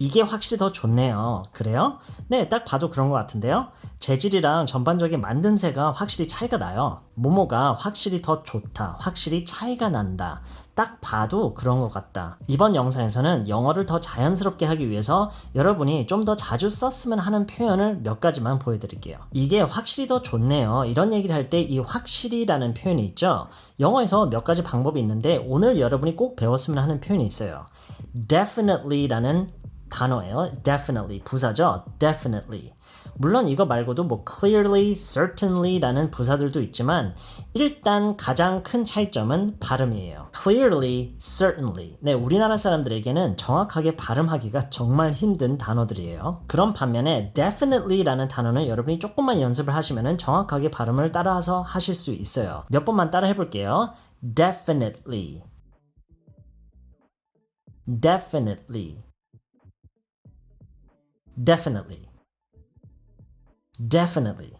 이게 확실히 더 좋네요. 그래요? 네, 딱 봐도 그런 것 같은데요. 재질이랑 전반적인 만듦새가 확실히 차이가 나요. 뭐뭐가 확실히 더 좋다, 확실히 차이가 난다. 딱 봐도 그런 것 같다. 이번 영상에서는 영어를 더 자연스럽게 하기 위해서 여러분이 좀 더 자주 썼으면 하는 표현을 몇 가지만 보여드릴게요. 이게 확실히 더 좋네요. 이런 얘기를 할 때 이 확실히라는 표현이 있죠. 영어에서 몇 가지 방법이 있는데 오늘 여러분이 꼭 배웠으면 하는 표현이 있어요. definitely라는 단어예요. definitely 부사죠. definitely. 물론 이거 말고도 뭐 clearly, certainly라는 부사들도 있지만 일단 가장 큰 차이점은 발음이에요. clearly, certainly. 네, 우리나라 사람들에게는 정확하게 발음하기가 정말 힘든 단어들이에요. 그런 반면에 definitely라는 단어는 여러분이 조금만 연습을 하시면 정확하게 발음을 따라서 하실 수 있어요. 몇 번만 따라 해볼게요. definitely, definitely, definitely, definitely.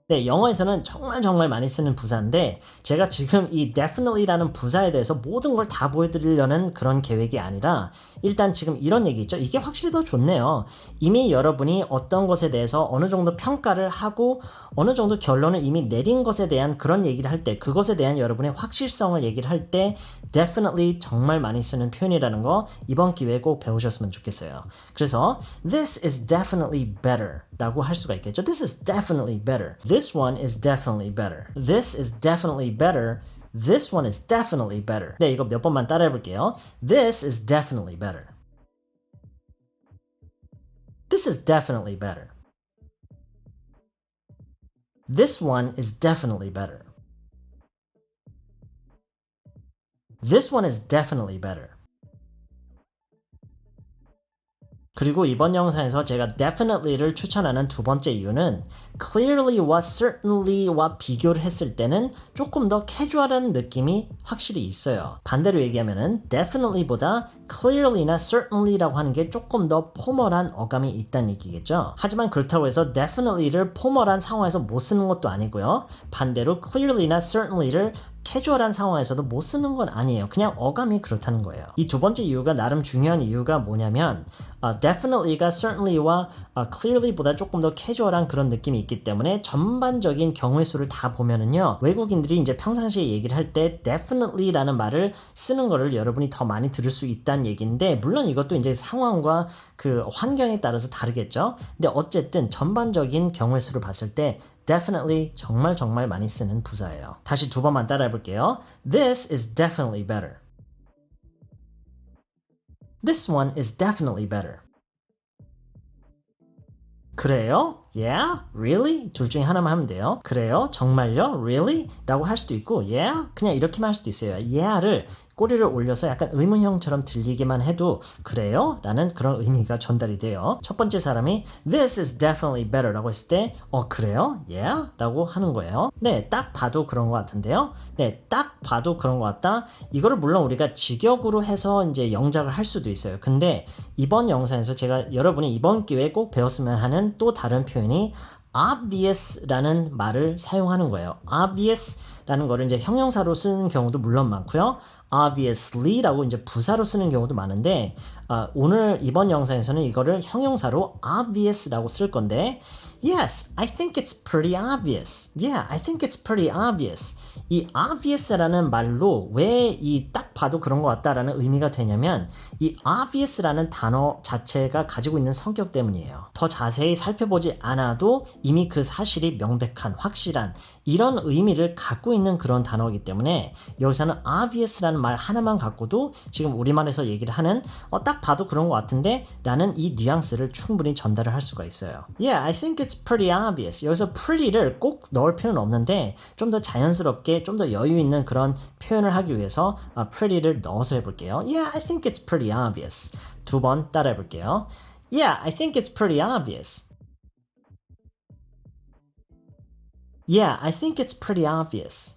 네, 영어에서는 정말 많이 쓰는 부사인데 제가 지금 이 definitely라는 부사에 대해서 모든 걸 다 보여드리려는 그런 계획이 아니라 일단 지금 이런 얘기 있죠. 이게 확실히 더 좋네요. 이미 여러분이 어떤 것에 대해서 어느 정도 평가를 하고 어느 정도 결론을 이미 내린 것에 대한 그런 얘기를 할 때 그것에 대한 여러분의 확실성을 얘기를 할 때 definitely 정말 많이 쓰는 표현이라는 거 이번 기회에 꼭 배우셨으면 좋겠어요. 그래서 this is definitely better 라고 할 수가 있겠죠. This is definitely better. This one is definitely better. This is definitely better. This one is definitely better. 네, 이거 몇 번만 따라해 볼게요. This is definitely better. This is definitely better. This one is definitely better. This one is definitely better. 그리고 이번 영상에서 제가 definitely를 추천하는 두 번째 이유는 clearly와 certainly와 비교를 했을 때는 조금 더 캐주얼한 느낌이 확실히 있어요. 반대로 얘기하면은 definitely보다 clearly나 certainly라고 하는 게 조금 더 포멀한 어감이 있다는 얘기겠죠. 하지만 그렇다고 해서 definitely를 포멀한 상황에서 못 쓰는 것도 아니고요. 반대로 clearly나 certainly를 캐주얼한 상황에서도 못 쓰는 건 아니에요. 그냥 어감이 그렇다는 거예요. 이 두 번째 이유가 나름 중요한 이유가 뭐냐면 definitely가 certainly와 clearly보다 조금 더 캐주얼한 그런 느낌이 있기 때문에 전반적인 경우의 수를 다 보면은요. 외국인들이 이제 평상시에 얘기를 할 때 definitely라는 말을 쓰는 거를 여러분이 더 많이 들을 수 있다는 얘기인데 물론 이것도 이제 상황과 그 환경에 따라서 다르겠죠. 근데 어쨌든 전반적인 경우의 수를 봤을 때 definitely 정말 많이 쓰는 부사예요. 다시 두 번만 따라해 볼게요. This is definitely better. This one is definitely better. 그래요? Yeah? Really? 둘 중에 하나만 하면 돼요. 그래요? 정말요? Really? 라고 할 수도 있고 Yeah? 그냥 이렇게만 할 수도 있어요. Yeah를 꼬리를 올려서 약간 의문형처럼 들리게만 해도 그래요? 라는 그런 의미가 전달이 돼요. 첫 번째 사람이 This is definitely better 라고 했을 때 그래요? Yeah? 라고 하는 거예요. 네, 딱 봐도 그런 것 같은데요. 네, 딱 봐도 그런 것 같다. 이거를 물론 우리가 직역으로 해서 이제 영작을 할 수도 있어요. 근데 이번 영상에서 제가 여러분이 이번 기회에 꼭 배웠으면 하는 또 다른 표현이 obvious라는 말을 사용하는 거예요. obvious라는 거를 이제 형용사로 쓰는 경우도 물론 많고요. obviously라고 이제 부사로 쓰는 경우도 많은데 오늘 이번 영상에서는 이거를 형용사로 obvious라고 쓸 건데 Yes, I think it's pretty obvious. Yeah, I think it's pretty obvious. 이 obvious라는 말로 왜 이 딱 봐도 그런 것 같다라는 의미가 되냐면 이 obvious라는 단어 자체가 가지고 있는 성격 때문이에요. 더 자세히 살펴보지 않아도 이미 그 사실이 명백한, 확실한 이런 의미를 갖고 있는 그런 단어이기 때문에 여기서는 obvious라는 말 하나만 갖고도 지금 우리말에서 얘기를 하는 딱 봐도 그런 것 같은데 라는 이 뉘앙스를 충분히 전달을 할 수가 있어요. Yeah, I think it's pretty obvious. 여기서 pretty를 꼭 넣을 필요는 없는데 좀 더 자연스럽게 좀 더 여유 있는 그런 표현을 하기 위해서 pretty를 넣어서 해볼게요. Yeah, I think it's pretty obvious. 두 번 따라 해볼게요. Yeah, I think it's pretty obvious. Yeah, I think it's pretty obvious.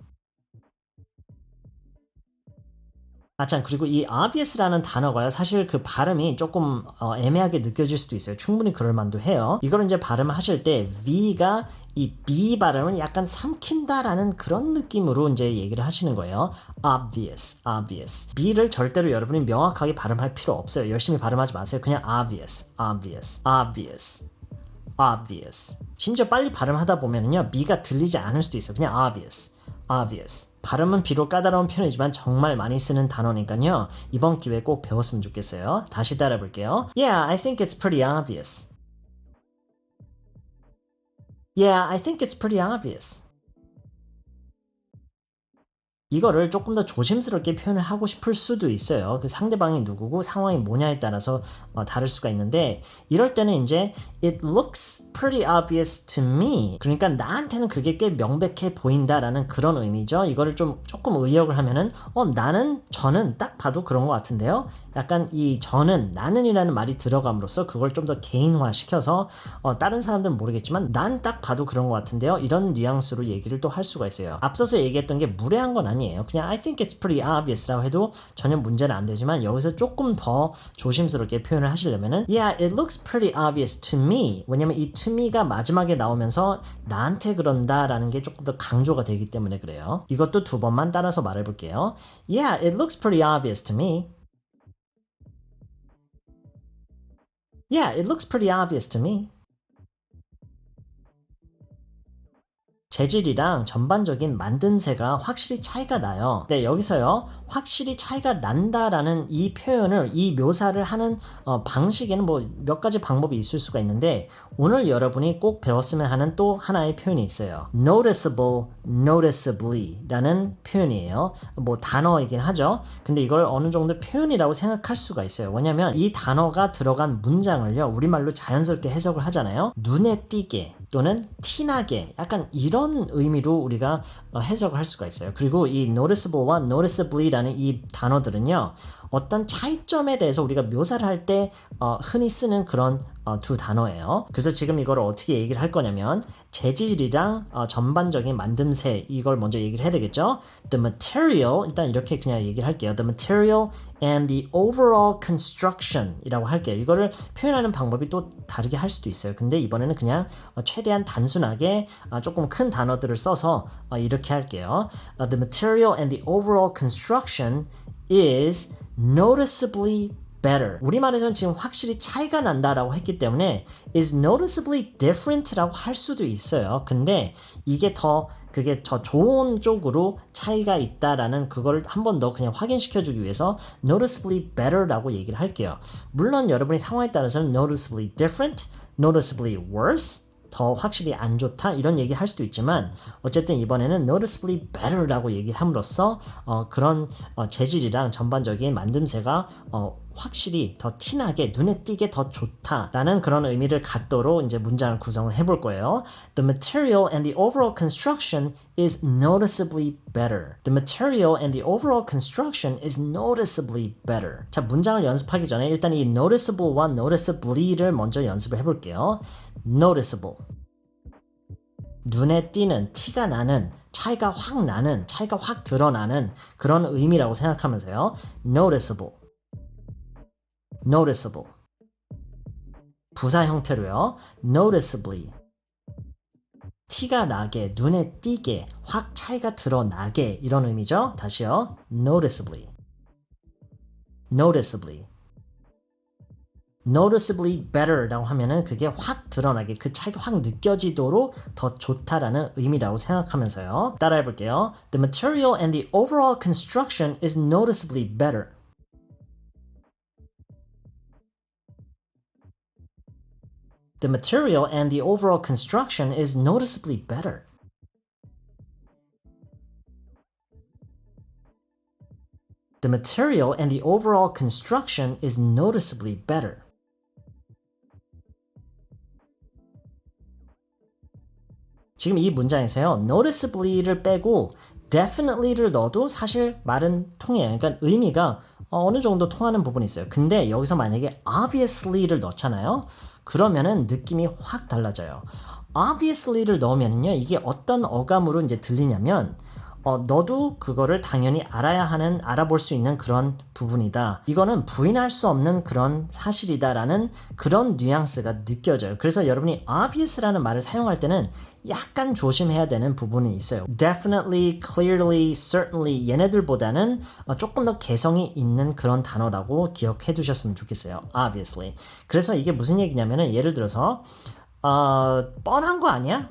참, 그리고 이 obvious라는 단어가요. 사실 그 발음이 조금 애매하게 느껴질 수도 있어요. 충분히 그럴 만도 해요. 이걸 이제 발음을 하실 때 V가 이 B 발음을 약간 삼킨다라는 그런 느낌으로 이제 얘기를 하시는 거예요. obvious, obvious. B를 절대로 여러분이 명확하게 발음할 필요 없어요. 열심히 발음하지 마세요. 그냥 obvious, obvious, obvious, obvious. 심지어 빨리 발음하다 보면은요, B가 들리지 않을 수도 있어요. 그냥 obvious. obvious. 발음은 비록 까다로운 표현이지만 정말 많이 쓰는 단어니까요. 이번 기회에 꼭 배웠으면 좋겠어요. 다시 따라 볼게요. Yeah, I think it's pretty obvious. Yeah, I think it's pretty obvious. 이거를 조금 더 조심스럽게 표현을 하고 싶을 수도 있어요. 그 상대방이 누구고 상황이 뭐냐에 따라서 다를 수가 있는데 이럴 때는 이제 It looks pretty obvious to me. 그러니까 나한테는 그게 꽤 명백해 보인다라는 그런 의미죠. 이거를 조금 의역을 하면은 저는 딱 봐도 그런 것 같은데요. 약간 이 저는 나는이라는 말이 들어감으로써 그걸 좀 더 개인화시켜서 다른 사람들은 모르겠지만 난 딱 봐도 그런 것 같은데요. 이런 뉘앙스로 얘기를 또 할 수가 있어요. 앞서서 얘기했던 게 무례한 건 아니에요. 그냥 I think it's pretty obvious라고 해도 전혀 문제는 안 되지만 여기서 조금 더 조심스럽게 표현을 하시려면은 Yeah, it looks pretty obvious to me. 왜냐면 이 to me가 마지막에 나오면서 나한테 그런다라는 게 조금 더 강조가 되기 때문에 그래요. 이것도 두 번만 따라서 말해볼게요. Yeah, it looks pretty obvious to me. Yeah, it looks pretty obvious to me. 재질이랑 전반적인 만듦새가 확실히 차이가 나요. 네, 여기서요. 확실히 차이가 난다라는 이 표현을, 이 묘사를 하는 방식에는 뭐 몇 가지 방법이 있을 수가 있는데 오늘 여러분이 꼭 배웠으면 하는 또 하나의 표현이 있어요. noticeable, noticeably 라는 표현이에요. 뭐 단어이긴 하죠. 근데 이걸 어느 정도 표현이라고 생각할 수가 있어요. 왜냐면 이 단어가 들어간 문장을요. 우리말로 자연스럽게 해석을 하잖아요. 눈에 띄게 또는 티나게 약간 이런 의미로 우리가 해석을 할 수가 있어요. 그리고 이 noticeable와 noticeably라는 이 단어들은요. 어떤 차이점에 대해서 우리가 묘사를 할 때 흔히 쓰는 그런 두 단어예요. 그래서 지금 이걸 어떻게 얘기를 할 거냐면 재질이랑 전반적인 만듦새 이걸 먼저 얘기를 해야 되겠죠. The material 일단 이렇게 그냥 얘기를 할게요. The material and the overall construction 이라고 할게요. 이거를 표현하는 방법이 또 다르게 할 수도 있어요. 근데 이번에는 그냥 최대한 단순하게 조금 큰 단어들을 써서 이렇게 할게요. The material and the overall construction is noticeably better. 우리말에서는 지금 확실히 차이가 난다라고 했기 때문에 is noticeably different라고 할 수도 있어요. 근데 이게 그게 더 좋은 쪽으로 차이가 있다라는 그걸 한 번 더 그냥 확인시켜주기 위해서 noticeably better라고 얘기를 할게요. 물론 여러분이 상황에 따라서는 noticeably different, noticeably worse 더 확실히 안 좋다 이런 얘기 할 수도 있지만 어쨌든 이번에는 noticeably better라고 얘기를 함으로써 그런 재질이랑 전반적인 만듦새가 확실히 더 티나게 눈에 띄게 더 좋다라는 그런 의미를 갖도록 이제 문장을 구성을 해볼 거예요. The material and the overall construction is noticeably better. The material and the overall construction is noticeably better. 자, 문장을 연습하기 전에 일단 이 noticeable와 noticeably를 먼저 연습을 해볼게요. Noticeable. 눈에 띄는, 티가 나는, 차이가 확 나는, 차이가 확 드러나는 그런 의미라고 생각하면서요. Noticeable. Noticeable. 부사 형태로요. Noticeably. 티가 나게, 눈에 띄게, 확 차이가 드러나게 이런 의미죠. 다시요. Noticeably. Noticeably. noticeably better라고 하면은 그게 확 드러나게 그 차이가 확 느껴지도록 더 좋다라는 의미라고 생각하면서요. 따라해 볼게요. The material and the overall construction is noticeably better. The material and the overall construction is noticeably better. The material and the overall construction is noticeably better. 지금 이 문장에서요. noticeably를 빼고 definitely를 넣어도 사실 말은 통해요. 그러니까 의미가 어느 정도 통하는 부분이 있어요. 근데 여기서 만약에 obviously를 넣잖아요. 그러면은 느낌이 확 달라져요. obviously를 넣으면요. 이게 어떤 어감으로 이제 들리냐면 너도 그거를 당연히 알아야 하는, 알아볼 수 있는 그런 부분이다. 이거는 부인할 수 없는 그런 사실이다라는 그런 뉘앙스가 느껴져요. 그래서 여러분이 obvious라는 말을 사용할 때는 약간 조심해야 되는 부분이 있어요. Definitely, clearly, certainly 얘네들보다는 조금 더 개성이 있는 그런 단어라고 기억해 두셨으면 좋겠어요. Obviously. 그래서 이게 무슨 얘기냐면은 예를 들어서 뻔한 거 아니야?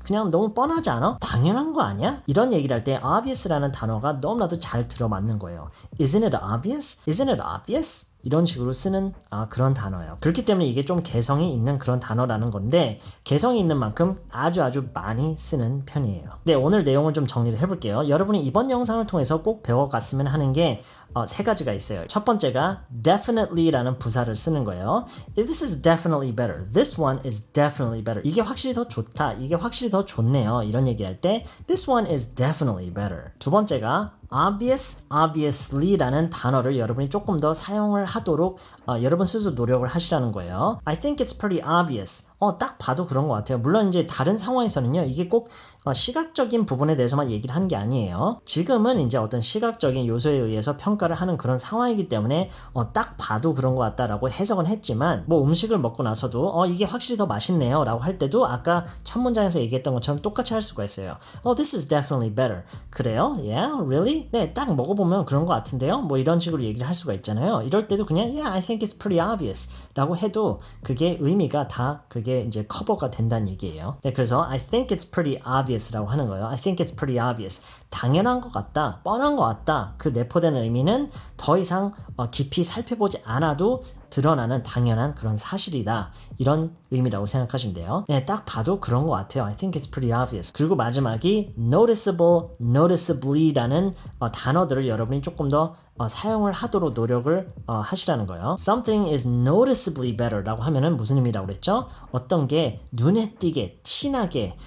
그냥 너무 뻔하지 않아? 당연한 거 아니야? 이런 얘기를 할 때 obvious라는 단어가 너무나도 잘 들어맞는 거예요. Isn't it obvious? Isn't it obvious? 이런 식으로 쓰는 그런 단어예요. 그렇기 때문에 이게 좀 개성이 있는 그런 단어라는 건데 개성이 있는 만큼 아주 많이 쓰는 편이에요. 네, 오늘 내용을 좀 정리를 해볼게요. 여러분이 이번 영상을 통해서 꼭 배워갔으면 하는 게 세 가지가 있어요. 첫 번째가 definitely라는 부사를 쓰는 거예요. This is definitely better. This one is definitely better. 이게 확실히 더 좋다. 이게 확실히 더 좋네요. 이런 얘기할 때 This one is definitely better. 두 번째가 obvious, obviously라는 단어를 여러분이 조금 더 사용을 하도록 여러분 스스로 노력을 하시라는 거예요. I think it's pretty obvious. 딱 봐도 그런 것 같아요. 물론 이제 다른 상황에서는요, 이게 꼭 시각적인 부분에 대해서만 얘기를 하는 게 아니에요. 지금은 이제 어떤 시각적인 요소에 의해서 평가를 하는 그런 상황이기 때문에 딱 봐도 그런 것 같다라고 해석은 했지만, 뭐 음식을 먹고 나서도 이게 확실히 더 맛있네요 라고 할 때도 아까 첫 문장에서 얘기했던 것처럼 똑같이 할 수가 있어요. This is definitely better. 그래요? Yeah? Really? 네, 딱 먹어보면 그런 것 같은데요? 뭐 이런 식으로 얘기를 할 수가 있잖아요. 이럴 때도 그냥 Yeah, I think it's pretty obvious 라고 해도 그게 의미가 다 그게 이제 커버가 된다는 얘기예요. 네, 그래서 I think it's pretty obvious 라고 하는 거예요. I think it's pretty obvious. 당연한 것 같다, 뻔한 것 같다. 그 내포되는 의미는 더 이상 깊이 살펴보지 않아도 드러나는 당연한 그런 사실이다. 이런 의미라고 생각하시면 돼요. 네, 딱 봐도 그런 것 같아요. I think it's pretty obvious. 그리고 마지막이 noticeable, noticeably라는 단어들을 여러분이 조금 더 사용을 하도록 노력을 하시라는 거예요. Something is noticeably better 라고 하면은 무슨 의미라고 그랬죠? 어떤 게 눈에 띄게, 티나게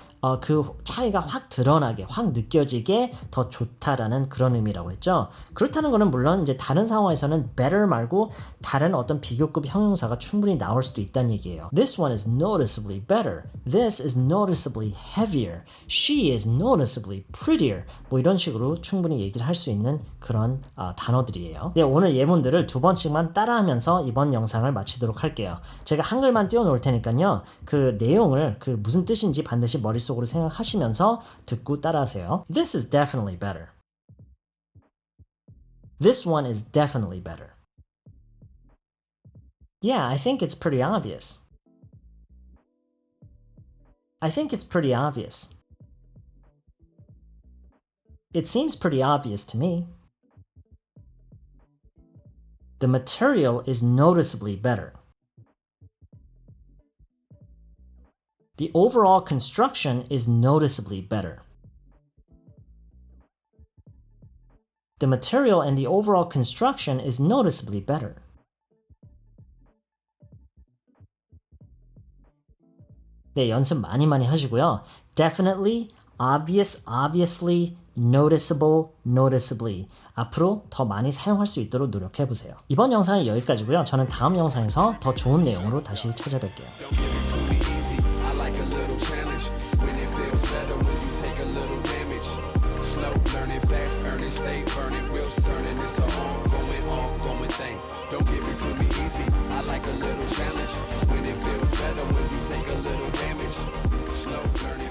그 차이가 확 드러나게, 확 느껴지게 더 좋다라는 그런 의미라고 했죠. 그렇다는 거는 물론 이제 다른 상황에서는 better 말고 다른 어떤 비교급 형용사가 충분히 나올 수도 있다는 얘기예요. This one is noticeably better. This is noticeably heavier. She is noticeably prettier. 뭐 이런 식으로 충분히 얘기를 할 수 있는 그런 단어들이에요. 네, 오늘 예문들을 두 번씩만 따라하면서 이번 영상을 마치도록 할게요. 제가 한글만 띄워놓을 테니까요. 그 내용을 그 무슨 뜻인지 반드시 머릿속으로 생각하시면서 듣고 따라하세요. This is definitely better. This one is definitely better. Yeah, I think it's pretty obvious. I think it's pretty obvious. It seems pretty obvious to me. The material is noticeably better. The overall construction is noticeably better. The material and the overall construction is noticeably better. 네, 연습 많이 하시고요. Definitely, obvious, obviously, noticeable, noticeably. 앞으로 더 많이 사용할 수 있도록 노력해 보세요. 이번 영상은 여기까지고요. 저는 다음 영상에서 더 좋은 내용으로 다시 찾아뵐게요. Don't give it to me easy. I like a little challenge. When it feels better, when you take a little damage. Slow learning.